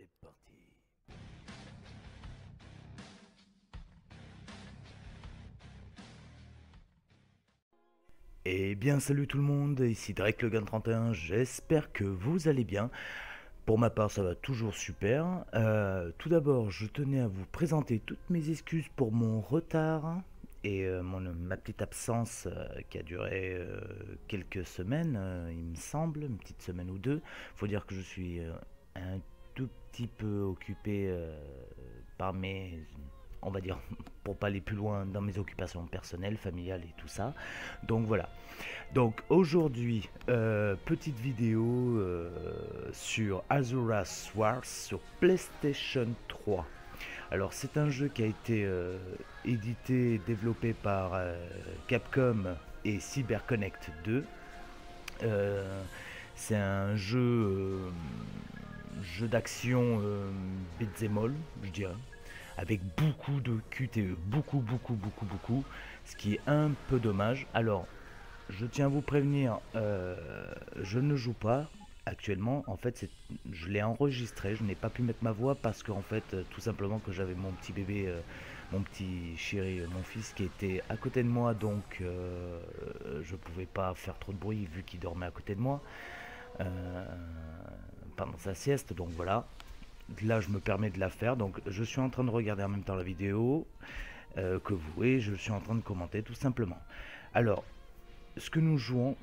C'est parti. Eh bien salut tout le monde, ici Drake le Gun 31, j'espère que vous allez bien. Pour ma part ça va toujours super. Tout d'abord je tenais à vous présenter toutes mes excuses pour mon retard et ma petite absence qui a duré quelques semaines, il me semble, une petite semaine ou deux. Faut dire que je suis un tout petit peu occupé par mes, on va dire, pour pas aller plus loin dans mes occupations personnelles, familiales et tout ça. Donc voilà. Donc aujourd'hui, petite vidéo sur Azura's Wars sur PlayStation 3. Alors c'est un jeu qui a été édité et développé par Capcom et CyberConnect 2. C'est un jeu d'action beat'em all, je dirais, avec beaucoup de QTE, beaucoup, ce qui est un peu dommage. Alors, je tiens à vous prévenir, je ne joue pas actuellement. En fait, je l'ai enregistré, je n'ai pas pu mettre ma voix parce qu'en fait, tout simplement que j'avais mon petit bébé, mon petit chéri, mon fils qui était à côté de moi, donc je pouvais pas faire trop de bruit vu qu'il dormait à côté de moi euh, pendant sa sieste. Donc voilà, là je me permets de la faire. Donc je suis en train de regarder en même temps la vidéo que vous et je suis en train de commenter tout simplement. Alors, ce que nous jouons,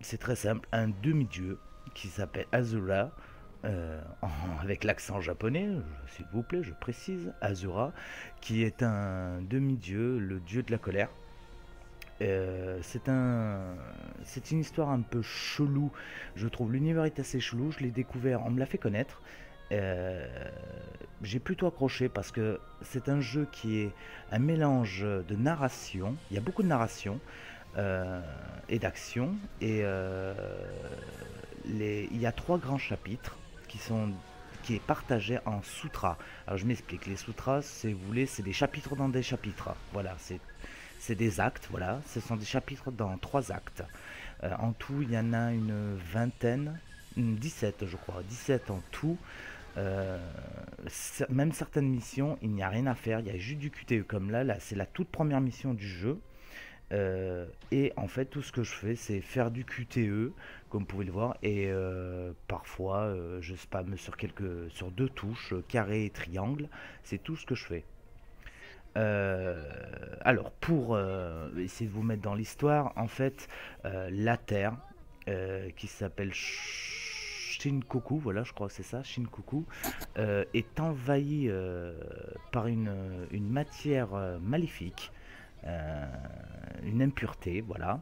c'est très simple, un demi-dieu qui s'appelle Azura, avec l'accent japonais, s'il vous plaît, je précise, Azura, qui est un demi-dieu, le dieu de la colère. C'est une histoire un peu chelou, je trouve. L'univers est assez chelou, je l'ai découvert, on me l'a fait connaître. Euh, j'ai plutôt accroché parce que c'est un jeu qui est un mélange de narration, il y a beaucoup de narration et d'action, et il y a trois grands chapitres qui est partagé en sutras. Alors je m'explique, les sutras, si vous voulez, c'est des chapitres dans des chapitres. Voilà, c'est des actes, voilà, ce sont des chapitres dans trois actes. En tout, il y en a une vingtaine, 17 je crois, 17 en tout. Euh, Même certaines missions, il n'y a rien à faire, il y a juste du QTE comme là c'est la toute première mission du jeu. Et en fait, tout ce que je fais, c'est faire du QTE, comme vous pouvez le voir, et parfois je spamme sur deux touches, carré et triangle, c'est tout ce que je fais. Alors, pour essayer de vous mettre dans l'histoire, en fait, la Terre, qui s'appelle Shinkoku, voilà, je crois que c'est ça, Shinkoku, est envahie par une matière maléfique, euh, une impureté, voilà.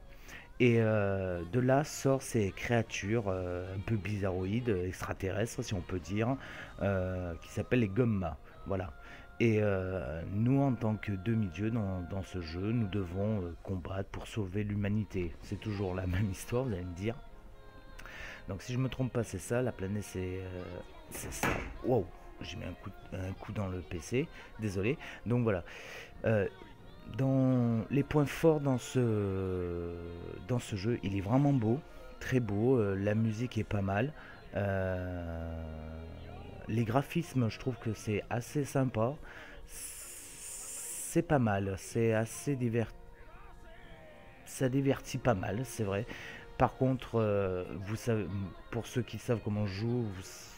Et de là sort ces créatures un peu bizarroïdes, extraterrestres si on peut dire, qui s'appellent les Gomma. Voilà. Et nous, en tant que demi-dieux dans ce jeu, nous devons combattre pour sauver l'humanité. C'est toujours la même histoire, vous allez me dire. Donc si je me trompe pas, c'est ça, la planète c'est ça. Wow, j'ai mis un coup dans le PC, désolé. Donc voilà. Euh, dans les points forts dans ce jeu, il est vraiment beau, très beau, la musique est pas mal. Euh, les graphismes, je trouve que c'est assez sympa. C'est pas mal, ça divertit pas mal, c'est vrai. Par contre, vous savez, pour ceux qui savent comment je joue,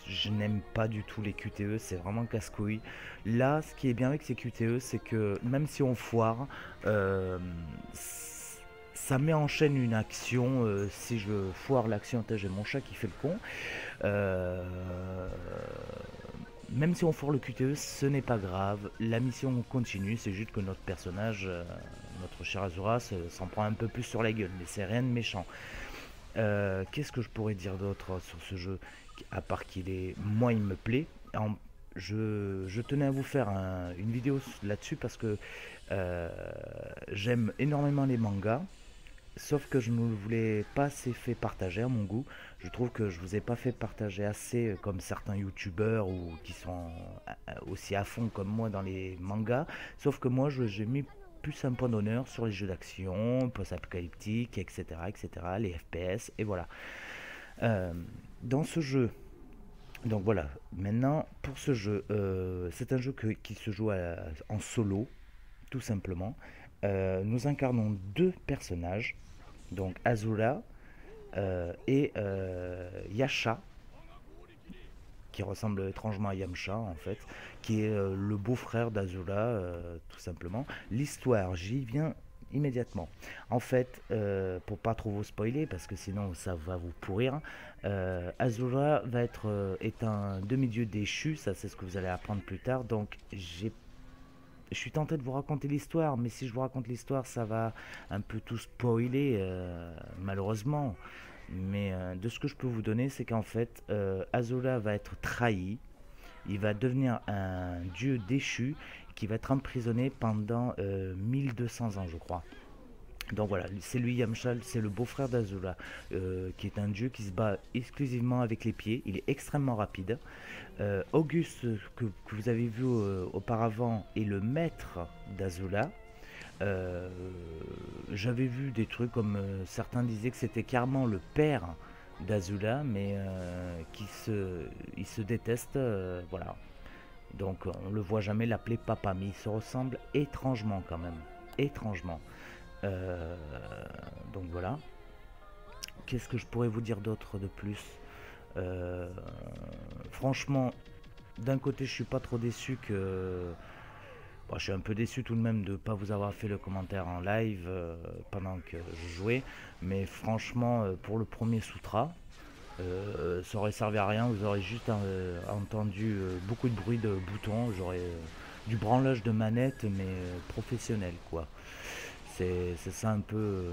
je n'aime pas du tout les QTE, c'est vraiment casse-couille. Là, ce qui est bien avec ces QTE, c'est que même si on foire, euh, ça met en chaîne une action. Si je foire l'action, j'ai mon chat qui fait le con. Euh, Même si on foire le QTE, ce n'est pas grave. La mission continue, c'est juste que notre personnage, notre cher Azura, s'en prend un peu plus sur la gueule, mais c'est rien de méchant. Qu'est-ce que je pourrais dire d'autre sur ce jeu, à part qu'il est, moi il me plaît. Je tenais à vous faire une vidéo là-dessus parce que j'aime énormément les mangas, sauf que je ne vous l'ai pas assez fait partager à mon goût. Je trouve que je vous ai pas fait partager assez comme certains youtubeurs ou qui sont aussi à fond comme moi dans les mangas. Sauf que moi j'ai mis plus un point d'honneur sur les jeux d'action, post-apocalyptique, etc., etc., les FPS, et voilà. Euh, dans ce jeu, Donc voilà, maintenant pour ce jeu, c'est un jeu qui se joue en solo, tout simplement. Nous incarnons deux personnages, donc Azula et Yasha, qui ressemble étrangement à Yamcha en fait, qui est le beau-frère d'Azula, tout simplement. L'histoire, j'y viens immédiatement. En fait, pour pas trop vous spoiler, parce que sinon ça va vous pourrir, Azula est un demi-dieu déchu, ça c'est ce que vous allez apprendre plus tard, donc je suis tenté de vous raconter l'histoire, mais si je vous raconte l'histoire, ça va un peu tout spoiler, malheureusement. Mais de ce que je peux vous donner, c'est qu'en fait, Azula va être trahi. Il va devenir un dieu déchu qui va être emprisonné pendant 1200 ans, je crois. Donc voilà, c'est lui Yamchal, c'est le beau-frère d'Azula, qui est un dieu qui se bat exclusivement avec les pieds. Il est extrêmement rapide. Auguste, que vous avez vu auparavant, est le maître d'Azula. Euh, J'avais vu des trucs comme certains disaient que c'était carrément le père d'Azula, mais il se déteste, voilà. Donc on le voit jamais l'appeler papa, mais il se ressemble étrangement quand même, étrangement. Euh, donc voilà. Qu'est-ce que je pourrais vous dire d'autre de plus? Euh, Franchement, d'un côté, je suis pas trop déçu que. Bon, je suis un peu déçu tout de même de ne pas vous avoir fait le commentaire en live pendant que je jouais, mais franchement, pour le premier Sutra, ça aurait servi à rien. Vous aurez juste entendu beaucoup de bruit de boutons, j'aurais du branlage de manette, mais professionnel quoi. C'est ça un peu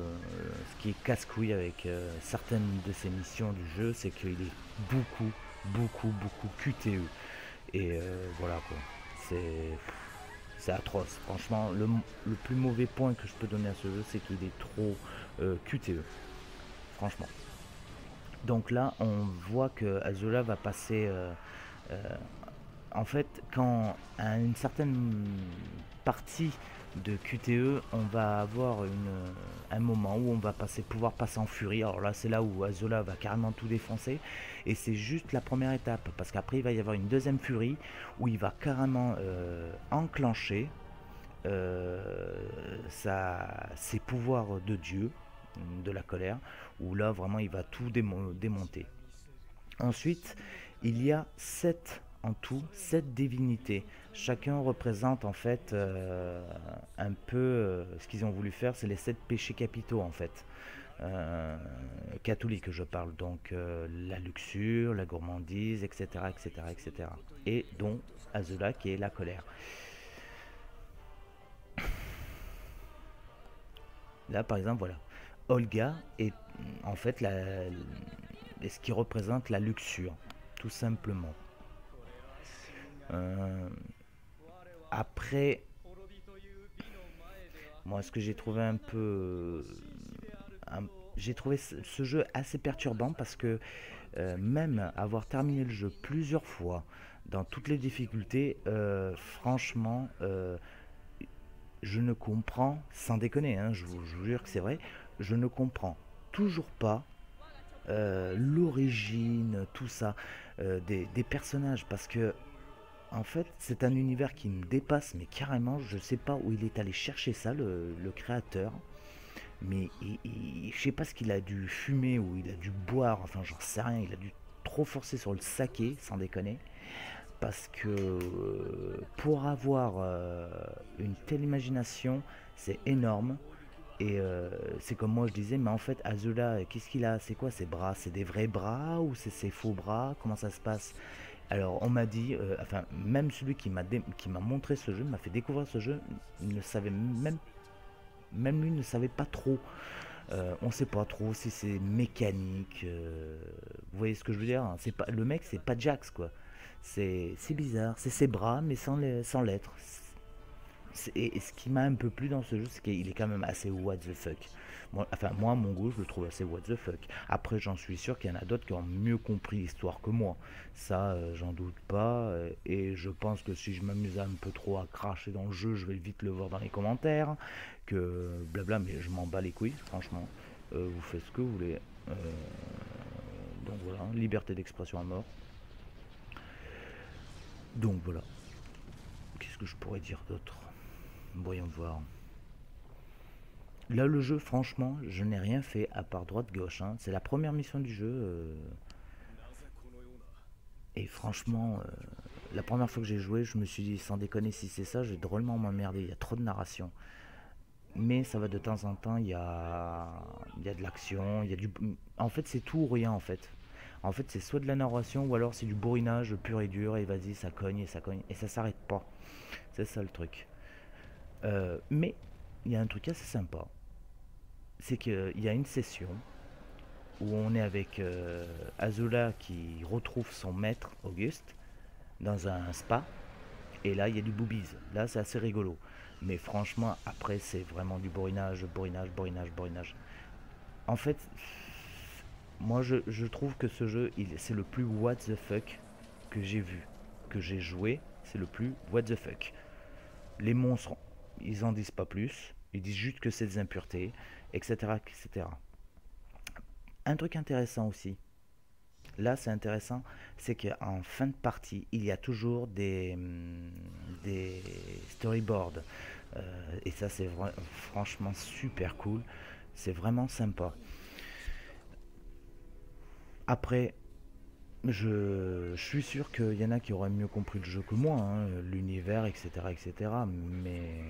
ce qui est casse-couille avec certaines de ces missions du jeu, c'est qu'il est beaucoup QTE. Et voilà quoi. C'est c'est atroce. Franchement, le plus mauvais point que je peux donner à ce jeu, c'est qu'il est trop QTE. Franchement. Donc là, on voit que Azula va passer. Euh, En fait, quand à une certaine partie de QTE, on va avoir un moment où on va pouvoir passer en furie. Alors là, c'est là où Azula va carrément tout défoncer. Et c'est juste la première étape. Parce qu'après, il va y avoir une deuxième furie où il va carrément enclencher ses pouvoirs de Dieu, de la colère. Où là, vraiment, il va tout démonter. Ensuite, il y a en tout, 7 divinités. Chacun représente en fait un peu ce qu'ils ont voulu faire, c'est les 7 péchés capitaux en fait. Catholiques je parle, donc la luxure, la gourmandise, etc. etc. etc. Et dont Azula qui est la colère. Là par exemple, voilà. Olga est en fait ce qui représente la luxure, tout simplement. Euh, Après, moi, ce que j'ai trouvé un peu. un- j'ai trouvé ce jeu assez perturbant parce que même avoir terminé le jeu plusieurs fois, dans toutes les difficultés, franchement, je ne comprends, sans déconner, hein, je vous jure que c'est vrai, je ne comprends toujours pas l'origine, tout ça, des personnages, parce que en fait, c'est un univers qui me dépasse, mais carrément, je sais pas où il est allé chercher ça, le créateur. Mais je sais pas ce qu'il a dû fumer ou il a dû boire, enfin j'en sais rien, il a dû trop forcer sur le saké, sans déconner. Parce que pour avoir une telle imagination, c'est énorme. Et c'est comme moi je disais, mais en fait Azula, qu'est-ce qu'il a? C'est quoi ses bras? C'est des vrais bras ou c'est ses faux bras? Comment ça se passe? Alors on m'a dit, enfin même celui qui m'a montré ce jeu, m'a fait découvrir ce jeu, ne savait même lui ne savait pas trop. On sait pas trop si c'est mécanique. Vous voyez ce que je veux dire, hein. C'est pas le mec, c'est pas Jax quoi. C'est bizarre, c'est ses bras mais sans l'être. Et ce qui m'a un peu plu dans ce jeu, c'est qu'il est quand même assez what the fuck. Moi, à mon goût, je le trouve assez what the fuck. Après, j'en suis sûr qu'il y en a d'autres qui ont mieux compris l'histoire que moi. Ça, j'en doute pas. Et je pense que si je m'amuse un peu trop à cracher dans le jeu, je vais vite le voir dans les commentaires. Que blabla, mais je m'en bats les couilles, franchement. Vous faites ce que vous voulez. Donc voilà, liberté d'expression à mort. Donc voilà. Qu'est-ce que je pourrais dire d'autre? Voyons voir. Là, le jeu, franchement, je n'ai rien fait à part droite-gauche, hein. C'est la première mission du jeu. Et franchement, la première fois que j'ai joué, je me suis dit, sans déconner, si c'est ça, je vais drôlement m'emmerder. Il y a trop de narration. Mais ça va de temps en temps, il y a de l'action, il y a du... En fait, c'est tout ou rien, en fait. En fait, c'est soit de la narration, ou alors c'est du bourrinage pur et dur, et vas-y, ça cogne, et ça cogne, et ça s'arrête pas. C'est ça le truc. Mais, il y a un truc assez sympa. C'est qu'il y a une session où on est avec Azula qui retrouve son maître, Auguste, dans un spa. Et là, il y a du boobies. Là, c'est assez rigolo. Mais franchement, après, c'est vraiment du bourrinage, bourrinage, bourrinage, bourrinage. En fait, moi, je trouve que ce jeu, c'est le plus what the fuck que j'ai vu, que j'ai joué. C'est le plus what the fuck. Les monstres, ils en disent pas plus. Ils disent juste que c'est des impuretés, etc., etc. Un truc intéressant aussi, là c'est intéressant, c'est qu'en fin de partie, il y a toujours des storyboards. Et ça c'est franchement super cool. C'est vraiment sympa. Après, je suis sûr qu'il y en a qui auraient mieux compris le jeu que moi, hein, l'univers, etc., etc. Mais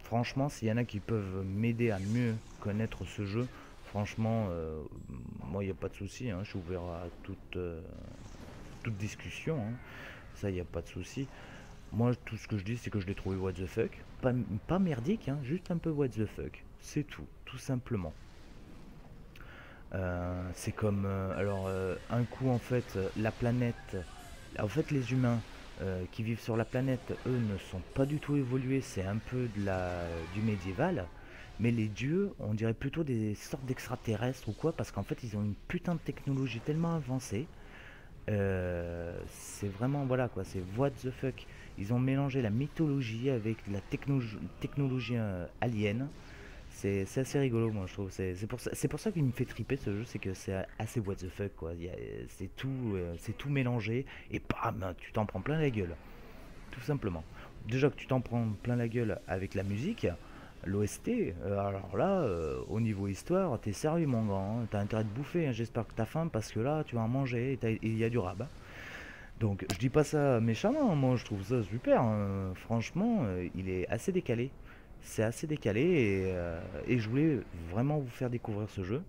franchement, s'il y en a qui peuvent m'aider à mieux connaître ce jeu, franchement, moi, il n'y a pas de souci, hein, je suis ouvert à toute discussion. Hein. Ça, il n'y a pas de souci. Moi, tout ce que je dis, c'est que je l'ai trouvé what the fuck. Pas merdique, hein, juste un peu what the fuck. C'est tout simplement. C'est comme, un coup, en fait, la planète. En fait, les humains qui vivent sur la planète, eux, ne sont pas du tout évolués. C'est un peu du médiéval. Mais les dieux, on dirait plutôt des sortes d'extraterrestres ou quoi, parce qu'en fait, ils ont une putain de technologie tellement avancée. C'est vraiment, voilà quoi, c'est what the fuck. Ils ont mélangé la mythologie avec la technologie alien. C'est assez rigolo, moi, je trouve. C'est pour ça qu'il me fait triper ce jeu, c'est que c'est assez what the fuck, quoi. C'est tout mélangé, et bam, tu t'en prends plein la gueule. Tout simplement. Déjà que tu t'en prends plein la gueule avec la musique, l'OST, alors là, au niveau histoire, t'es sérieux, mon grand, hein. T'as intérêt de bouffer, hein. J'espère que t'as faim, parce que là, tu vas en manger, et il y a du rabat. Donc, je dis pas ça méchamment, moi je trouve ça super, hein. Franchement, il est assez décalé. C'est assez décalé, et je voulais vraiment vous faire découvrir ce jeu.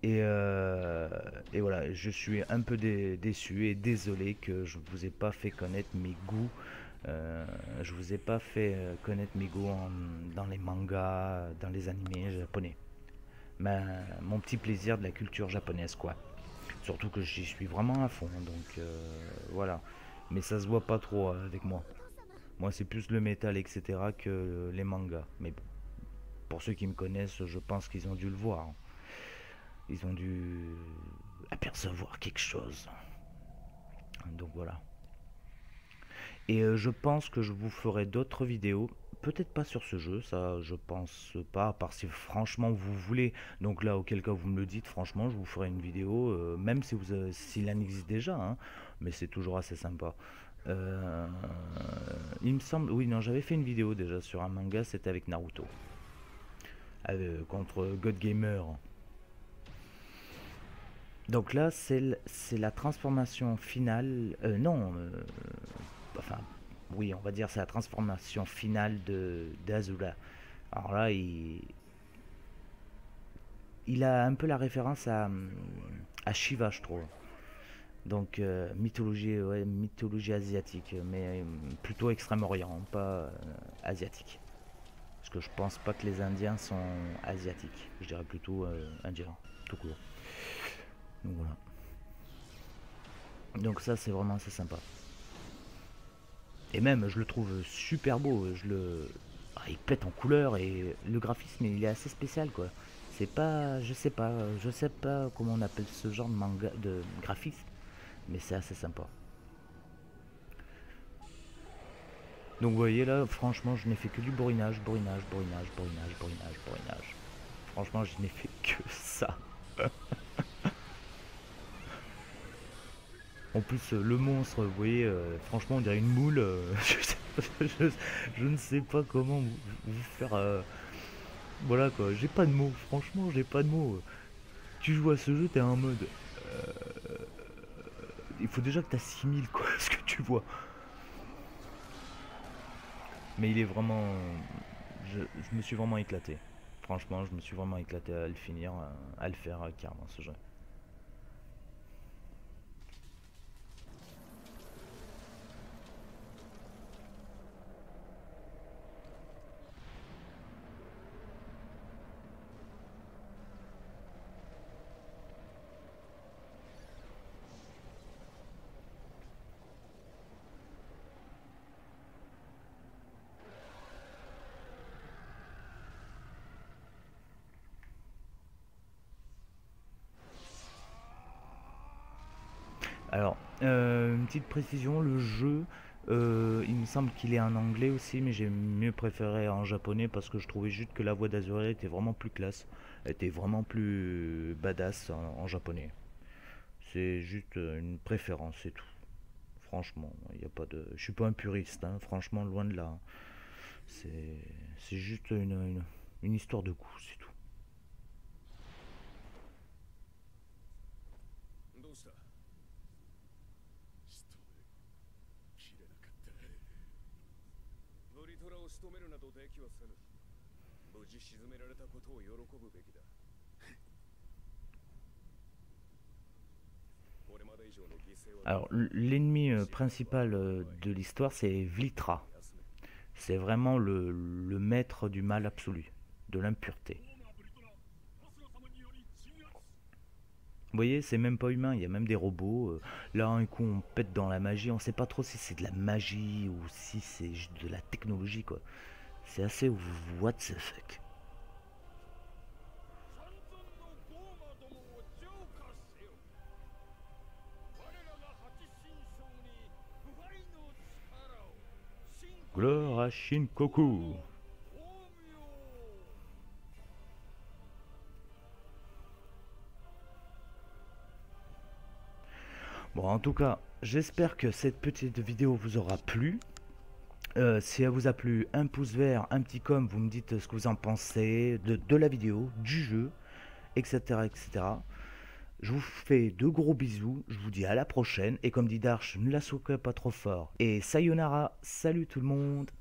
Et, euh, et voilà, je suis un peu déçu et désolé que je vous ai pas fait connaître mes goûts. Je vous ai pas fait connaître mes goûts dans les mangas, dans les animés japonais. Mon petit plaisir de la culture japonaise, quoi. Surtout que j'y suis vraiment à fond, donc voilà. Mais ça se voit pas trop avec moi. Moi, c'est plus le métal, etc., que les mangas. Mais bon, pour ceux qui me connaissent, je pense qu'ils ont dû le voir. Ils ont dû apercevoir quelque chose. Donc voilà. Et je pense que je vous ferai d'autres vidéos. Peut-être pas sur ce jeu, ça je pense pas, à part si franchement vous voulez. Donc là, auquel cas vous me le dites, franchement, je vous ferai une vidéo, même si s'il en existe déjà, hein, mais c'est toujours assez sympa. Euh, il me semble, oui, non, j'avais fait une vidéo déjà sur un manga, c'était avec Naruto, contre God Gamer. Donc là, c'est la transformation finale. Non, enfin, oui, on va dire c'est la transformation finale de d'Azula. Alors là, il a un peu la référence à Shiva, je trouve. Donc mythologie, ouais, mythologie asiatique, mais plutôt Extrême-Orient, pas asiatique. Parce que je pense pas que les Indiens sont asiatiques. Je dirais plutôt indiens, tout court. Donc voilà. Donc ça, c'est vraiment assez sympa. Et même, je le trouve super beau. Il pète en couleur, et le graphisme, il est assez spécial, quoi. C'est pas, je sais pas comment on appelle ce genre de manga, de graphisme, mais c'est assez sympa. Donc vous voyez là, franchement, je n'ai fait que du bourrinage, bourrinage, bourrinage, bourrinage, bourrinage, bourrinage. Franchement, je n'ai fait que ça. En plus, le monstre, vous voyez, franchement, on dirait une moule. Je, je ne sais pas comment vous faire. Voilà quoi, j'ai pas de mots, franchement, j'ai pas de mots. Tu joues à ce jeu, t'es en mode. Il faut déjà que t'assimiles quoi, ce que tu vois. Mais il est vraiment. Je me suis vraiment éclaté. Franchement, je me suis vraiment éclaté à le finir, à le faire carrément ce jeu. Alors, une petite précision, le jeu, il me semble qu'il est en anglais aussi, mais j'ai mieux préféré en japonais parce que je trouvais juste que la voix d'Azuriel était vraiment plus classe, elle était vraiment plus badass en japonais. C'est juste une préférence, c'est tout. Franchement, il y a pas de, je suis pas un puriste, hein, franchement, loin de là. C'est, c'est juste une histoire de goût, c'est tout. どうした仕留めきれなかったブリトラを仕留めるなどできはせぬ無事沈められたことを喜ぶべきだこれまで以上の犠牲は Alors, l'ennemi principal de l'histoire, c'est Vlitra. C'est vraiment le maître du mal absolu, de l'impureté. Vous voyez, c'est même pas humain, il y a même des robots. Là, un coup, on pète dans la magie. On sait pas trop si c'est de la magie ou si c'est juste de la technologie, quoi. C'est assez what the fuck. 三尊のゴーマどもを浄化せよ我らが八神将に腐敗の力を真 Gloire à Shinkoku. 光明 Bon, en tout cas, j'espère que cette petite vidéo vous aura plu. Si elle vous a plu, un pouce vert, un petit com, vous me dites ce que vous en pensez de la vidéo, du jeu, etc., etc. Je vous fais de gros bisous, je vous dis à la prochaine, et comme dit Darch, ne la souquez pas trop fort. Et sayonara, salut tout le monde!